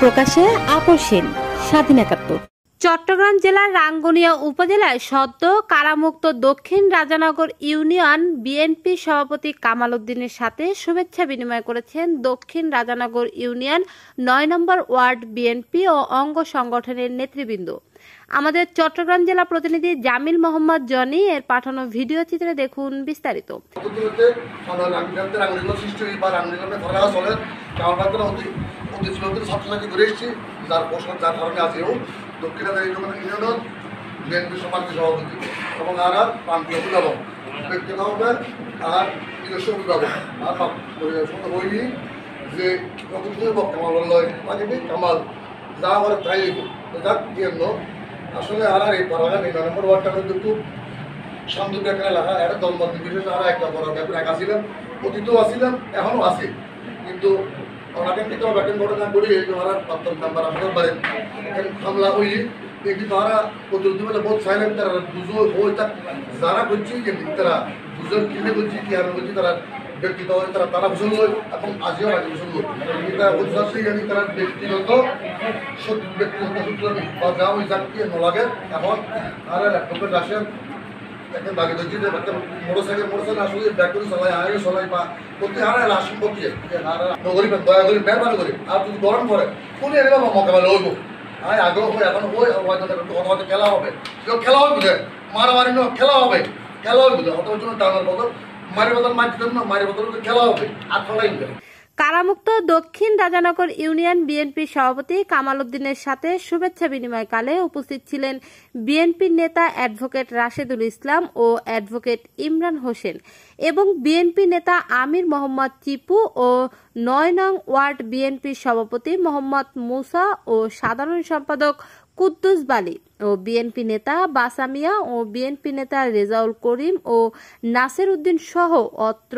প্রকাশে আপসীন স্বাধীন ৭১। চট্টগ্রাম জেলার রাঙ্গুনিয়া উপজেলায় সদ্য কারামুক্ত দক্ষিণ রাজানগর ইউনিয়ন বিএনপি সভাপতি কামাল উদ্দিনের সাথে শুভেচ্ছা বিনিময় করেছেন দক্ষিণ রাজানগর ইউনিয়ন ৯ নম্বর ওয়ার্ড বিএনপি ও অঙ্গ সংগঠনের নেতৃবৃন্দ। আমাদের চট্টগ্রাম জেলা প্রতিনিধি জামিল মোহাম্মদ জনি এর পাঠানো ভিডিও চিত্রে দেখুন বিস্তারিত। দক্ষিণ ইউনিয়ন বিএনপি সমাজের সভাপতি এবং আর প্রান্তীয় অভিভাবক ব্যক্তিগতভাবে আর নিজস্ব অভিভাবক আর হইনি যে কামাল লাগে কামাল যা আমার তাই যাক জন্য আসলে আর এই পড়াগান এই ৯ নম্বর ওয়ার্ডটা কিন্তু খুব শান্তক একটা এলাকা একটা দলমত নির্বিশেষে আর একটা বড় ব্যাপার একা ছিলাম, অতীতও আসছিলাম, এখনও আছে। কিন্তু অনাকাঙ্ক্ষিত ব্যাটিং ঘটনা করি এই ধরার প্রাক্তন মেম্বার আপনার বাড়ি হামলা হই কিন্তু তারা প্রতিরোধ বলে বহুত সাইলেন্ট তারা বুঝো হই তা যারা করছি যে তারা বুঝো কিনে করছি কি আমি বলছি তারা ব্যক্তিগত তারা তারা ভূষণ লই এবং আজিও আগে ভূষণ লই এটা উদ্দেশ্যে জানি তারা ব্যক্তিগত ব্যক্তিগত সূত্র বা যা ওই যাকে নলাগে এখন আর ল্যাপটপের রাশিয়ান একদম বাকি ধরছি যে মোটরসাইকেল আসলে ব্যাক করে চলাই আগে চলাই বা করতে হারায় লাশ সম্পত্তি নগরী দয়া করি মেহরবানি করি আর যদি গরম করে কোনে এনে বা মোকাবেলা হইব আর আগেও হয় এখন ওই কথা হয়তো খেলা হবে খেলা হবে বুঝে মারামারি খেলা হবে বুঝে অত জন্য টানার বদল মারি বদল মারতে না মারি বদল খেলা হবে আর খেলাই হবে। কারামুক্ত দক্ষিণ রাজানগর ইউনিয়ন বিএনপি সভাপতি কামাল উদ্দিনের সাথে শুভেচ্ছা বিনিময়কালে উপস্থিত ছিলেন বিএনপির নেতা অ্যাডভোকেট রাশেদুল ইসলাম ও অ্যাডভোকেট ইমরান হোসেন এবং বিএনপি নেতা আমির মোহাম্মদ চিপু ও ৯ নং ওয়ার্ড বিএনপির সভাপতি মোহাম্মদ মুসা ও সাধারণ সম্পাদক কুদ্দুস বালি ও বিএনপি নেতা বাসামিয়া ও বিএনপি নেতা রেজাউল করিম ও নাসির উদ্দিন সহ অত্র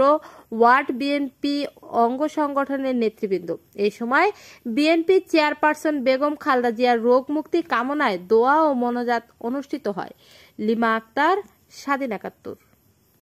ওয়ার্ড বিএনপি অঙ্গ সংগঠনের নেতৃবৃন্দ। এই সময় বিএনপি চেয়ারপারসন বেগম খালেদা জিয়ার রোগ মুক্তি কামনায় দোয়া ও মোনাজাত অনুষ্ঠিত হয়। লিমা আক্তার, স্বাধীন ৭১।